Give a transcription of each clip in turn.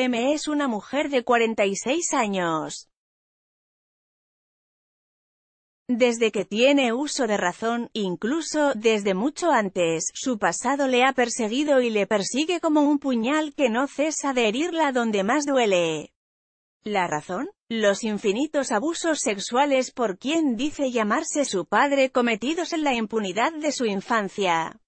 M es una mujer de 46 años. Desde que tiene uso de razón, incluso desde mucho antes, su pasado le ha perseguido y le persigue como un puñal que no cesa de herirla donde más duele. ¿La razón? Los infinitos abusos sexuales por quien dice llamarse su padre cometidos en la impunidad de su infancia.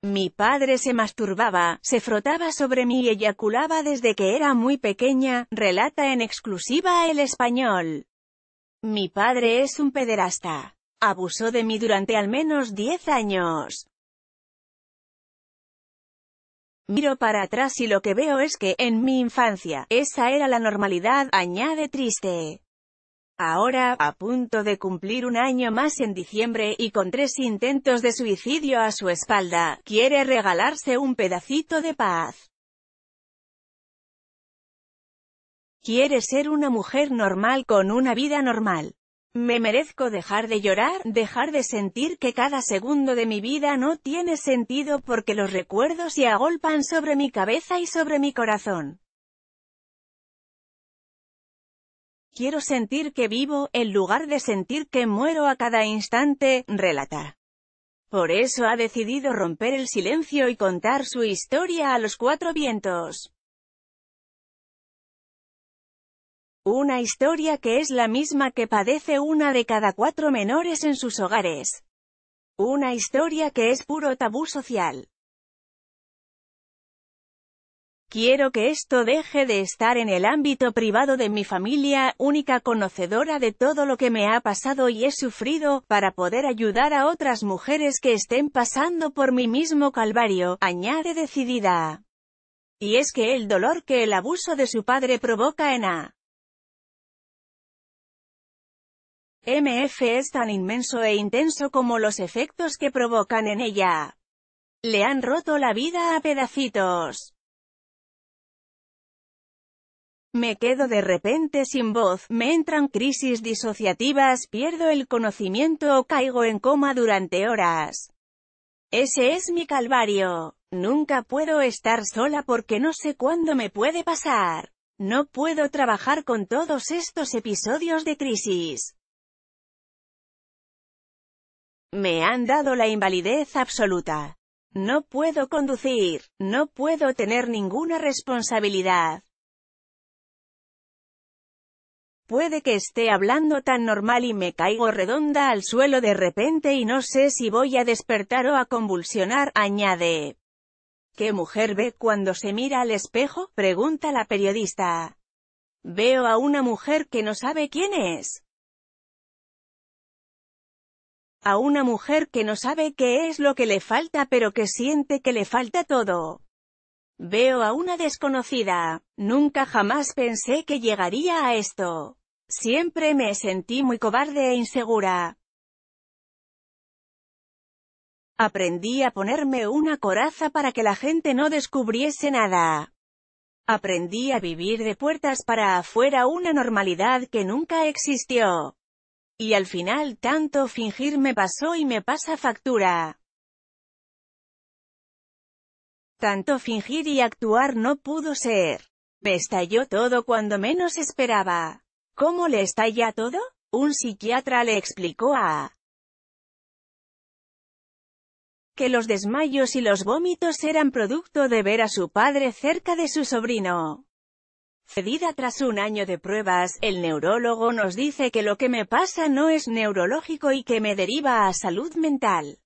Mi padre se masturbaba, se frotaba sobre mí y eyaculaba desde que era muy pequeña, relata en exclusiva El Español. Mi padre es un pederasta. Abusó de mí durante al menos 10 años. Miro para atrás y lo que veo es que, en mi infancia, esa era la normalidad, añade triste. Ahora, a punto de cumplir un año más en diciembre, y con 3 intentos de suicidio a su espalda, quiere regalarse un pedacito de paz. Quiere ser una mujer normal con una vida normal. Me merezco dejar de llorar, dejar de sentir que cada segundo de mi vida no tiene sentido porque los recuerdos se agolpan sobre mi cabeza y sobre mi corazón. Quiero sentir que vivo, en lugar de sentir que muero a cada instante, relata. Por eso ha decidido romper el silencio y contar su historia a los 4 vientos. Una historia que es la misma que padece una de cada 4 menores en sus hogares. Una historia que es puro tabú social. Quiero que esto deje de estar en el ámbito privado de mi familia, única conocedora de todo lo que me ha pasado y he sufrido, para poder ayudar a otras mujeres que estén pasando por mi mismo calvario, añade decidida. Y es que el dolor que el abuso de su padre provoca en MF es tan inmenso e intenso como los efectos que provocan en ella. Le han roto la vida a pedacitos. Me quedo de repente sin voz, me entran crisis disociativas, pierdo el conocimiento o caigo en coma durante horas. Ese es mi calvario. Nunca puedo estar sola porque no sé cuándo me puede pasar. No puedo trabajar con todos estos episodios de crisis. Me han dado la invalidez absoluta. No puedo conducir, no puedo tener ninguna responsabilidad. Puede que esté hablando tan normal y me caigo redonda al suelo de repente y no sé si voy a despertar o a convulsionar, añade. ¿Qué mujer ve cuando se mira al espejo?, pregunta la periodista. Veo a una mujer que no sabe quién es. A una mujer que no sabe qué es lo que le falta pero que siente que le falta todo. Veo a una desconocida. Nunca jamás pensé que llegaría a esto. Siempre me sentí muy cobarde e insegura. Aprendí a ponerme una coraza para que la gente no descubriese nada. Aprendí a vivir de puertas para afuera una normalidad que nunca existió. Y al final tanto fingir me pasó y me pasa factura. Tanto fingir y actuar no pudo ser. Me estalló todo cuando menos esperaba. ¿Cómo le estalla todo? Un psiquiatra le explicó que los desmayos y los vómitos eran producto de ver a su padre cerca de su sobrino. Cedida tras un año de pruebas, el neurólogo nos dice que lo que me pasa no es neurológico y que me deriva a salud mental.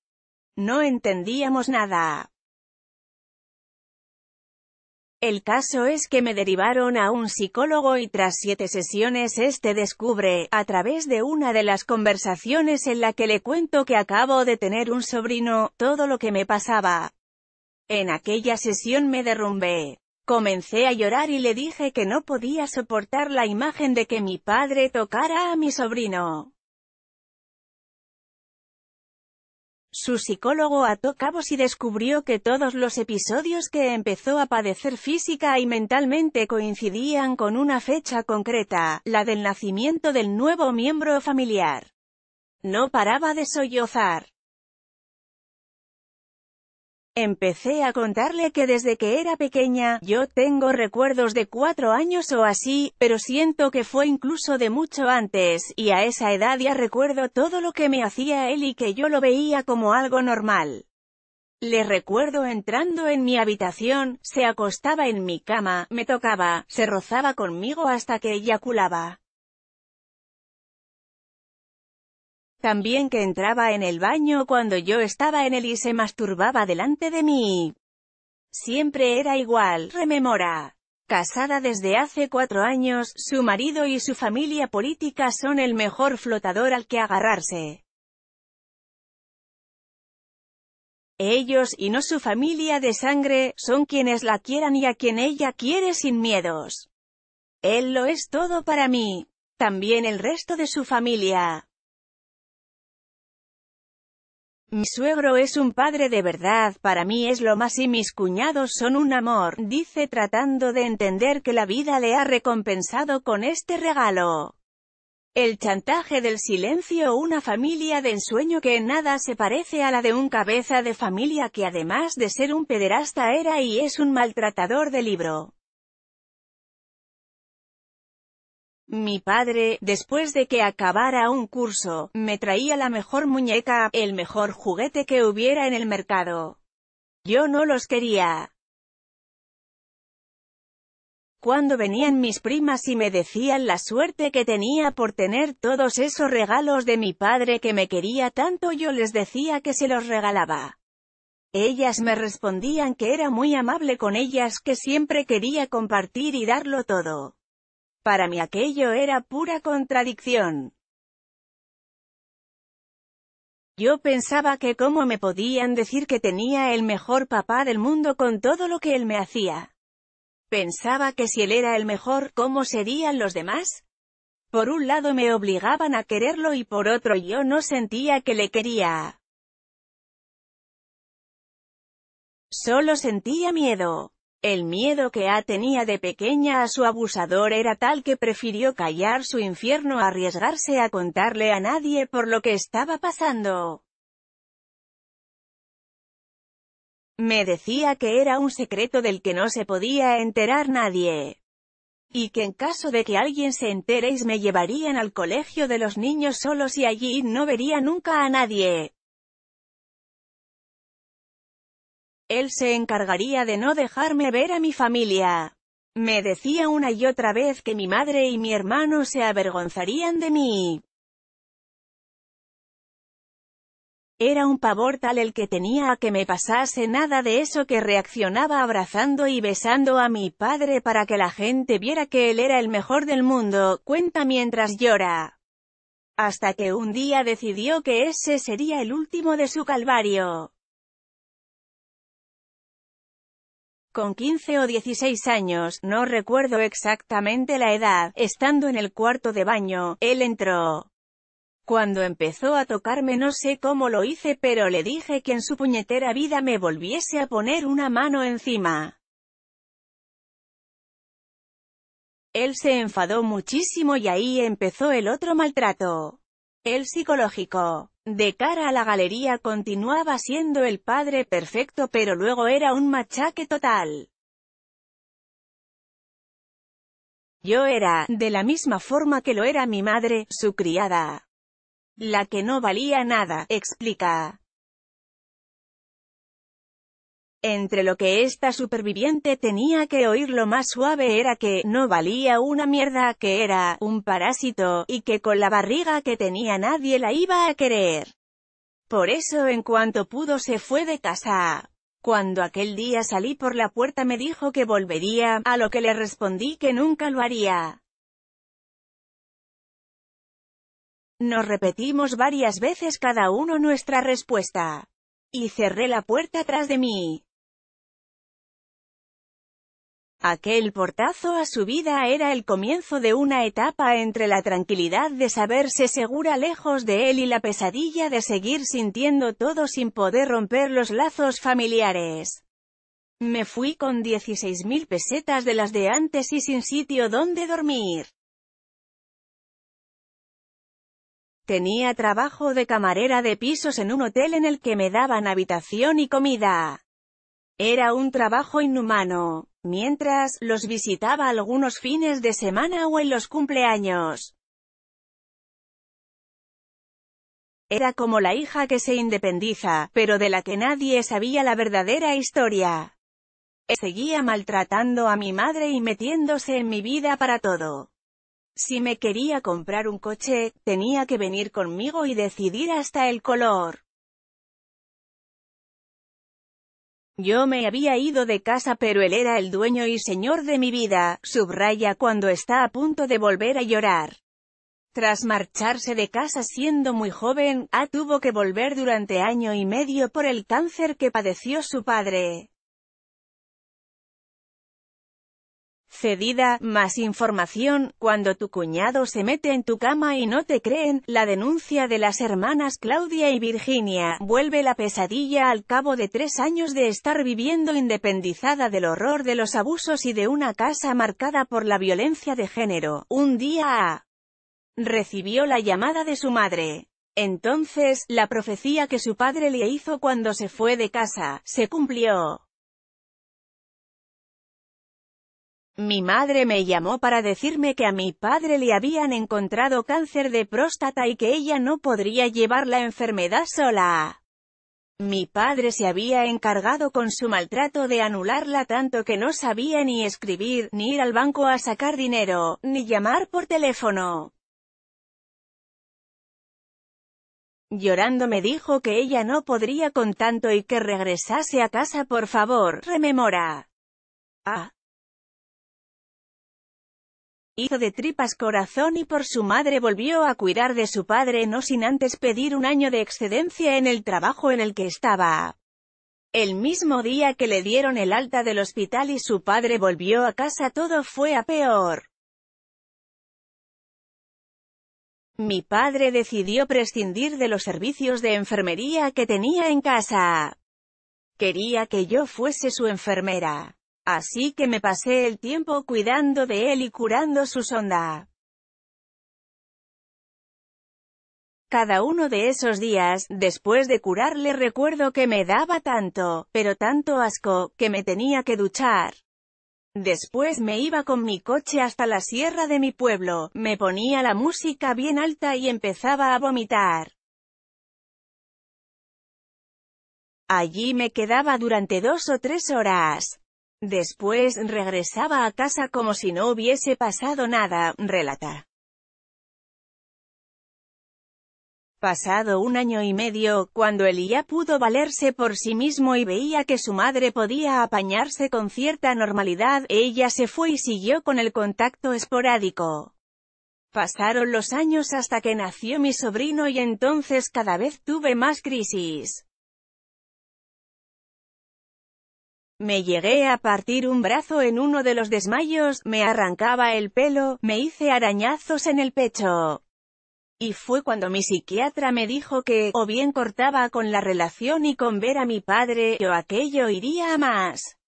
No entendíamos nada. El caso es que me derivaron a un psicólogo y tras 7 sesiones descubre, a través de una de las conversaciones en la que le cuento que acabo de tener un sobrino, todo lo que me pasaba. En aquella sesión me derrumbé. Comencé a llorar y le dije que no podía soportar la imagen de que mi padre tocara a mi sobrino. Su psicólogo ató cabos y descubrió que todos los episodios que empezó a padecer física y mentalmente coincidían con una fecha concreta, la del nacimiento del nuevo miembro familiar. No paraba de sollozar. Empecé a contarle que desde que era pequeña, yo tengo recuerdos de 4 años o así, pero siento que fue incluso de mucho antes, y a esa edad ya recuerdo todo lo que me hacía él y que yo lo veía como algo normal. Le recuerdo entrando en mi habitación, se acostaba en mi cama, me tocaba, se rozaba conmigo hasta que eyaculaba. También que entraba en el baño cuando yo estaba en él y se masturbaba delante de mí. Siempre era igual, rememora. Casada desde hace 4 años, su marido y su familia política son el mejor flotador al que agarrarse. Ellos, y no su familia de sangre, son quienes la quieran y a quien ella quiere sin miedos. Él lo es todo para mí. También el resto de su familia. Mi suegro es un padre de verdad, para mí es lo más y mis cuñados son un amor, dice tratando de entender que la vida le ha recompensado con este regalo. El chantaje del silencio, una familia de ensueño que en nada se parece a la de un cabeza de familia que además de ser un pederasta era y es un maltratador de libro. Mi padre, después de que acabara un curso, me traía la mejor muñeca, el mejor juguete que hubiera en el mercado. Yo no los quería. Cuando venían mis primas y me decían la suerte que tenía por tener todos esos regalos de mi padre que me quería tanto, yo les decía que se los regalaba. Ellas me respondían que era muy amable con ellas, que siempre quería compartir y darlo todo. Para mí aquello era pura contradicción. Yo pensaba que cómo me podían decir que tenía el mejor papá del mundo con todo lo que él me hacía. Pensaba que si él era el mejor, ¿cómo serían los demás? Por un lado me obligaban a quererlo y por otro yo no sentía que le quería. Solo sentía miedo. El miedo que tenía de pequeña a su abusador era tal que prefirió callar su infierno a arriesgarse a contarle a nadie por lo que estaba pasando. Me decía que era un secreto del que no se podía enterar nadie. Y que en caso de que alguien se entere me llevarían al colegio de los niños solos y allí no vería nunca a nadie. Él se encargaría de no dejarme ver a mi familia. Me decía una y otra vez que mi madre y mi hermano se avergonzarían de mí. Era un pavor tal el que tenía a que me pasase nada de eso que reaccionaba abrazando y besando a mi padre para que la gente viera que él era el mejor del mundo, cuenta mientras llora. Hasta que un día decidió que ese sería el último de su calvario. Con 15 o 16 años, no recuerdo exactamente la edad, estando en el cuarto de baño, él entró. Cuando empezó a tocarme no sé cómo lo hice pero le dije que en su puñetera vida me volviese a poner una mano encima. Él se enfadó muchísimo y ahí empezó el otro maltrato. El psicológico. De cara a la galería continuaba siendo el padre perfecto pero luego era un machaque total. Yo era, de la misma forma que lo era mi madre, su criada. La que no valía nada, explica. Entre lo que esta superviviente tenía que oír lo más suave era que no valía una mierda, que era un parásito, y que con la barriga que tenía nadie la iba a querer. Por eso en cuanto pudo se fue de casa. Cuando aquel día salí por la puerta me dijo que volvería, a lo que le respondí que nunca lo haría. Nos repetimos varias veces cada uno nuestra respuesta. Y cerré la puerta tras de mí. Aquel portazo a su vida era el comienzo de una etapa entre la tranquilidad de saberse segura lejos de él y la pesadilla de seguir sintiendo todo sin poder romper los lazos familiares. Me fui con 16.000 pesetas de las de antes y sin sitio donde dormir. Tenía trabajo de camarera de pisos en un hotel en el que me daban habitación y comida. Era un trabajo inhumano, mientras los visitaba algunos fines de semana o en los cumpleaños. Era como la hija que se independiza, pero de la que nadie sabía la verdadera historia. Seguía maltratando a mi madre y metiéndose en mi vida para todo. Si me quería comprar un coche, tenía que venir conmigo y decidir hasta el color. Yo me había ido de casa pero él era el dueño y señor de mi vida, subraya cuando está a punto de volver a llorar. Tras marcharse de casa siendo muy joven, tuvo que volver durante año y medio por el cáncer que padeció su padre. Cedida, más información, cuando tu cuñado se mete en tu cama y no te creen, la denuncia de las hermanas Claudia y Virginia, vuelve la pesadilla al cabo de 3 años de estar viviendo independizada del horror de los abusos y de una casa marcada por la violencia de género. Un día recibió la llamada de su madre. Entonces, la profecía que su padre le hizo cuando se fue de casa, se cumplió. Mi madre me llamó para decirme que a mi padre le habían encontrado cáncer de próstata y que ella no podría llevar la enfermedad sola. Mi padre se había encargado con su maltrato de anularla tanto que no sabía ni escribir, ni ir al banco a sacar dinero, ni llamar por teléfono. Llorando me dijo que ella no podría con tanto y que regresase a casa por favor, rememora. Hizo de tripas corazón y por su madre volvió a cuidar de su padre no sin antes pedir un año de excedencia en el trabajo en el que estaba. El mismo día que le dieron el alta del hospital y su padre volvió a casa todo fue a peor. Mi padre decidió prescindir de los servicios de enfermería que tenía en casa. Quería que yo fuese su enfermera. Así que me pasé el tiempo cuidando de él y curando su sonda. Cada uno de esos días, después de curarle recuerdo que me daba tanto, pero tanto asco, que me tenía que duchar. Después me iba con mi coche hasta la sierra de mi pueblo, me ponía la música bien alta y empezaba a vomitar. Allí me quedaba durante 2 o 3 horas. Después regresaba a casa como si no hubiese pasado nada, relata. Pasado 1 año y medio, cuando él ya pudo valerse por sí mismo y veía que su madre podía apañarse con cierta normalidad, ella se fue y siguió con el contacto esporádico. Pasaron los años hasta que nació mi sobrino y entonces cada vez tuve más crisis. Me llegué a partir un brazo en uno de los desmayos, me arrancaba el pelo, me hice arañazos en el pecho. Y fue cuando mi psiquiatra me dijo que, o bien cortaba con la relación y con ver a mi padre, o aquello iría a más.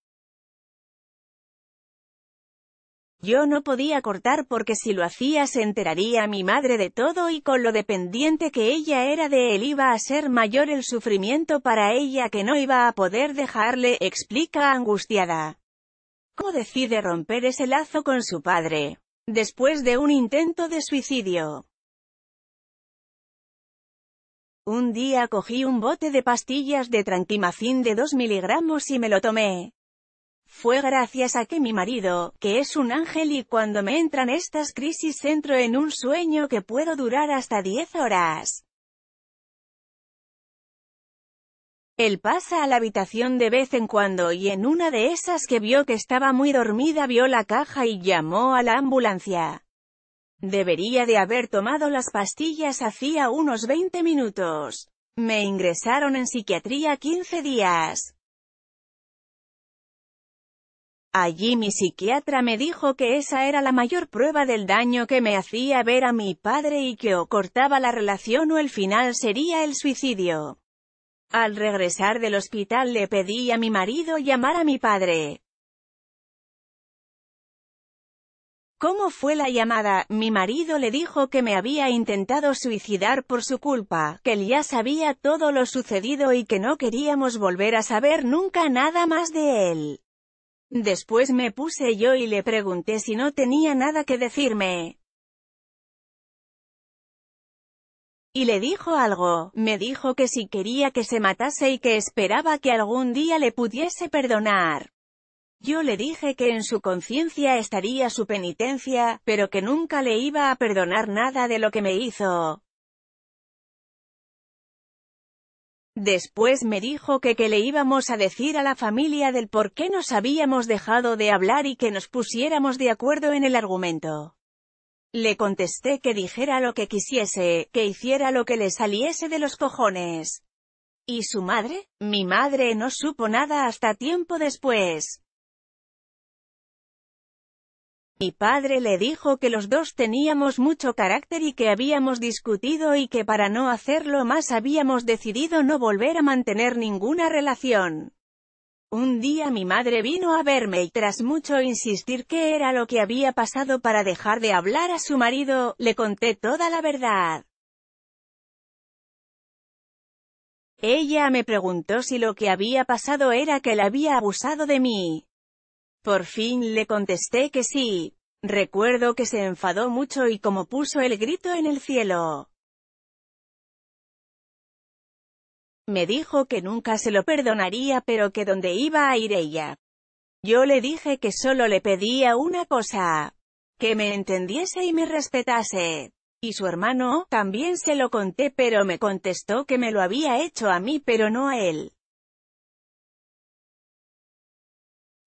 Yo no podía cortar porque si lo hacía se enteraría mi madre de todo y con lo dependiente que ella era de él iba a ser mayor el sufrimiento para ella que no iba a poder dejarle, explica angustiada. ¿Cómo decide romper ese lazo con su padre? Después de un intento de suicidio. Un día cogí un bote de pastillas de Trankimazin de 2 miligramos y me lo tomé. Fue gracias a que mi marido, que es un ángel y cuando me entran estas crisis entro en un sueño que puedo durar hasta 10 horas. Él pasa a la habitación de vez en cuando y en una de esas que vio que estaba muy dormida vio la caja y llamó a la ambulancia. Debería de haber tomado las pastillas hacía unos 20 minutos. Me ingresaron en psiquiatría 15 días. Allí mi psiquiatra me dijo que esa era la mayor prueba del daño que me hacía ver a mi padre y que o cortaba la relación o el final sería el suicidio. Al regresar del hospital le pedí a mi marido llamar a mi padre. ¿Cómo fue la llamada? Mi marido le dijo que me había intentado suicidar por su culpa, que él ya sabía todo lo sucedido y que no queríamos volver a saber nunca nada más de él. Después me puse yo y le pregunté si no tenía nada que decirme. Y le dijo algo, me dijo que si quería que se matase y que esperaba que algún día le pudiese perdonar. Yo le dije que en su conciencia estaría su penitencia, pero que nunca le iba a perdonar nada de lo que me hizo. Después me dijo que le íbamos a decir a la familia del por qué nos habíamos dejado de hablar y que nos pusiéramos de acuerdo en el argumento. Le contesté que dijera lo que quisiese, que hiciera lo que le saliese de los cojones. ¿Y su madre? Mi madre no supo nada hasta tiempo después. Mi padre le dijo que los dos teníamos mucho carácter y que habíamos discutido y que para no hacerlo más habíamos decidido no volver a mantener ninguna relación. Un día mi madre vino a verme y tras mucho insistir qué era lo que había pasado para dejar de hablar a su marido, le conté toda la verdad. Ella me preguntó si lo que había pasado era que él había abusado de mí. Por fin le contesté que sí. Recuerdo que se enfadó mucho y como puso el grito en el cielo. Me dijo que nunca se lo perdonaría pero que dónde iba a ir ella. Yo le dije que solo le pedía una cosa. Que me entendiese y me respetase. Y su hermano, también se lo conté pero me contestó que me lo había hecho a mí pero no a él.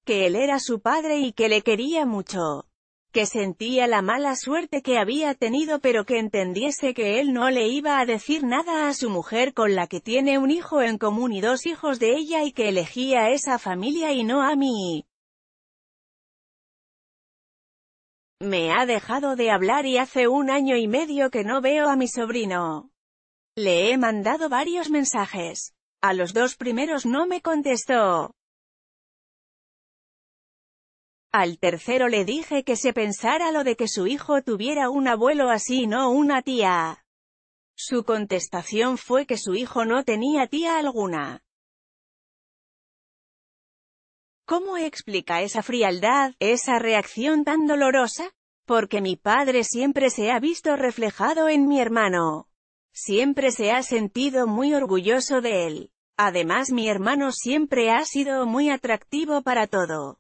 Que él era su padre y que le quería mucho. Que sentía la mala suerte que había tenido pero que entendiese que él no le iba a decir nada a su mujer con la que tiene un hijo en común y 2 hijos de ella y que elegía esa familia y no a mí. Me ha dejado de hablar y hace 1 año y medio que no veo a mi sobrino. Le he mandado varios mensajes. A los 2 primeros no me contestó. Al tercero le dije que se pensara lo de que su hijo tuviera un abuelo así y no una tía. Su contestación fue que su hijo no tenía tía alguna. ¿Cómo explica esa frialdad, esa reacción tan dolorosa? Porque mi padre siempre se ha visto reflejado en mi hermano. Siempre se ha sentido muy orgulloso de él. Además mi hermano siempre ha sido muy atractivo para todo.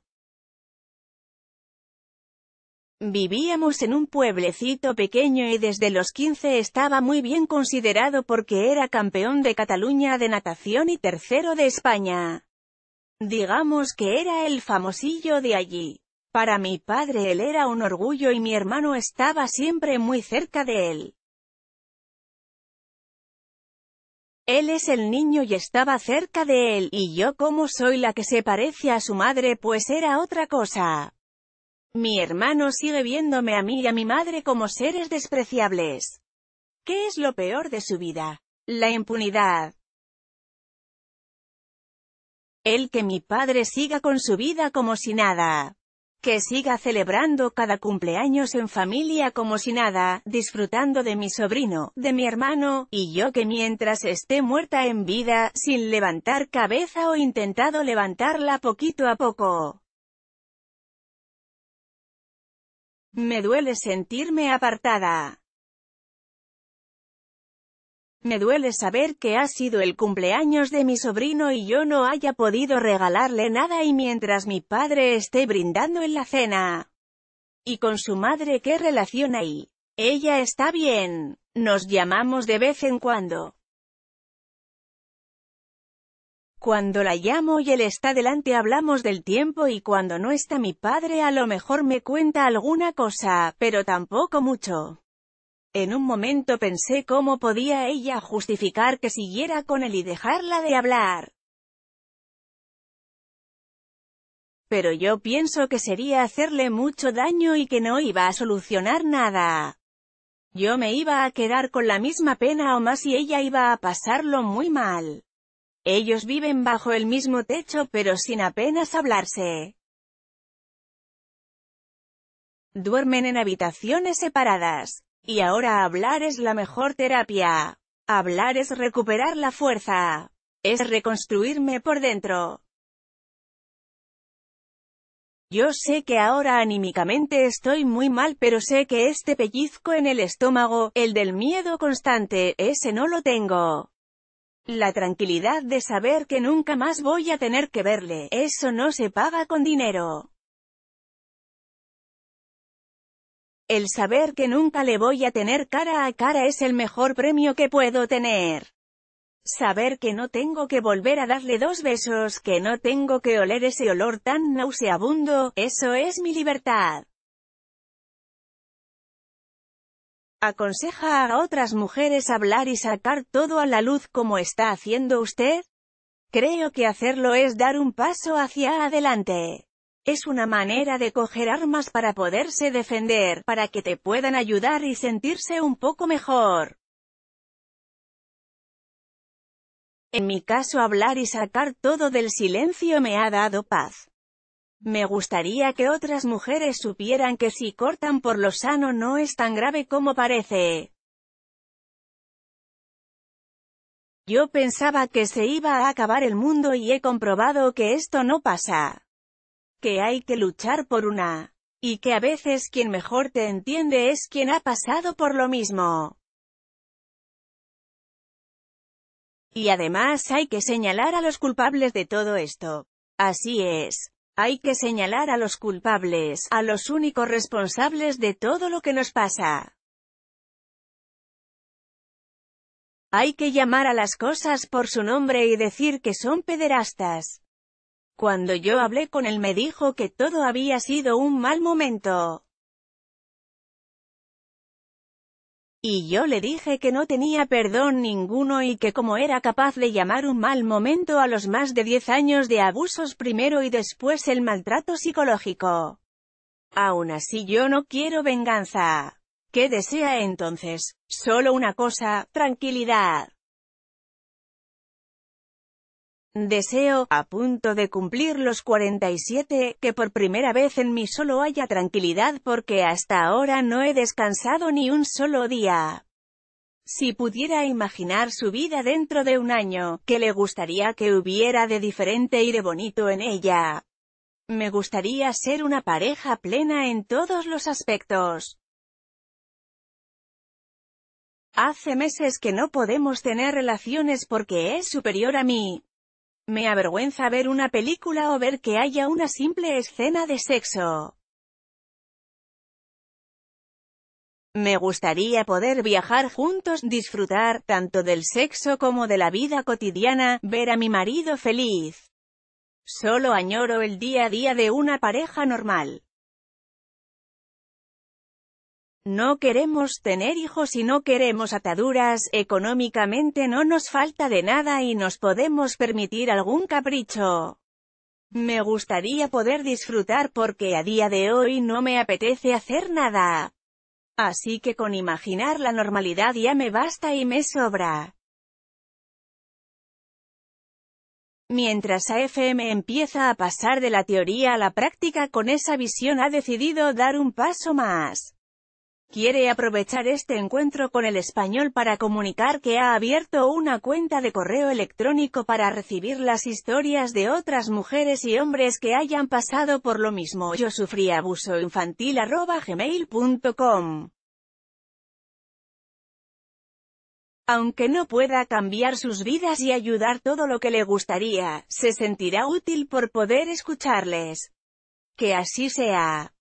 Vivíamos en un pueblecito pequeño y desde los 15 estaba muy bien considerado porque era campeón de Cataluña de natación y tercero de España. Digamos que era el famosillo de allí. Para mi padre él era un orgullo y mi hermano estaba siempre muy cerca de él. Él es el niño y estaba cerca de él, y yo como soy la que se parece a su madre pues era otra cosa. Mi hermano sigue viéndome a mí y a mi madre como seres despreciables. ¿Qué es lo peor de su vida? La impunidad. El que mi padre siga con su vida como si nada. Que siga celebrando cada cumpleaños en familia como si nada, disfrutando de mi sobrino, de mi hermano, y yo que mientras esté muerta en vida, sin levantar cabeza o intentado levantarla poquito a poco. Me duele sentirme apartada. Me duele saber que ha sido el cumpleaños de mi sobrino y yo no haya podido regalarle nada y mientras mi padre esté brindando en la cena. ¿Y con su madre qué relación hay? Ella está bien. Nos llamamos de vez en cuando. Cuando la llamo y él está delante hablamos del tiempo y cuando no está mi padre a lo mejor me cuenta alguna cosa, pero tampoco mucho. En un momento pensé cómo podía ella justificar que siguiera con él y dejarla de hablar. Pero yo pienso que sería hacerle mucho daño y que no iba a solucionar nada. Yo me iba a quedar con la misma pena o más y ella iba a pasarlo muy mal. Ellos viven bajo el mismo techo pero sin apenas hablarse. Duermen en habitaciones separadas. Y ahora hablar es la mejor terapia. Hablar es recuperar la fuerza. Es reconstruirme por dentro. Yo sé que ahora anímicamente estoy muy mal, pero sé que este pellizco en el estómago, el del miedo constante, ese no lo tengo. La tranquilidad de saber que nunca más voy a tener que verle, eso no se paga con dinero. El saber que nunca le voy a tener cara a cara es el mejor premio que puedo tener. Saber que no tengo que volver a darle 2 besos, que no tengo que oler ese olor tan nauseabundo, eso es mi libertad. ¿Aconseja a otras mujeres hablar y sacar todo a la luz como está haciendo usted? Creo que hacerlo es dar un paso hacia adelante. Es una manera de coger armas para poderse defender, para que te puedan ayudar y sentirse un poco mejor. En mi caso, hablar y sacar todo del silencio me ha dado paz. Me gustaría que otras mujeres supieran que si cortan por lo sano no es tan grave como parece. Yo pensaba que se iba a acabar el mundo y he comprobado que esto no pasa. Que hay que luchar por una. Y que a veces quien mejor te entiende es quien ha pasado por lo mismo. Y además hay que señalar a los culpables de todo esto. Así es. Hay que señalar a los culpables, a los únicos responsables de todo lo que nos pasa. Hay que llamar a las cosas por su nombre y decir que son pederastas. Cuando yo hablé con él me dijo que todo había sido un mal momento. Y yo le dije que no tenía perdón ninguno y que como era capaz de llamar un mal momento a los más de 10 años de abusos primero y después el maltrato psicológico. Aún así yo no quiero venganza. ¿Qué desea entonces? Solo una cosa, tranquilidad. Deseo, a punto de cumplir los 47, que por primera vez en mí solo haya tranquilidad porque hasta ahora no he descansado ni un solo día. Si pudiera imaginar su vida dentro de un año, ¿qué le gustaría que hubiera de diferente y de bonito en ella? Me gustaría ser una pareja plena en todos los aspectos. Hace meses que no podemos tener relaciones porque es superior a mí. Me avergüenza ver una película o ver que haya una simple escena de sexo. Me gustaría poder viajar juntos, disfrutar, tanto del sexo como de la vida cotidiana, ver a mi marido feliz. Solo añoro el día a día de una pareja normal. No queremos tener hijos y no queremos ataduras, económicamente no nos falta de nada y nos podemos permitir algún capricho. Me gustaría poder disfrutar porque a día de hoy no me apetece hacer nada. Así que con imaginar la normalidad ya me basta y me sobra. Mientras AFM empieza a pasar de la teoría a la práctica con esa visión, ha decidido dar un paso más. Quiere aprovechar este encuentro con el español para comunicar que ha abierto una cuenta de correo electrónico para recibir las historias de otras mujeres y hombres que hayan pasado por lo mismo. Yo sufrí abuso infantil @gmail.com. Aunque no pueda cambiar sus vidas y ayudar todo lo que le gustaría, se sentirá útil por poder escucharles. Que así sea.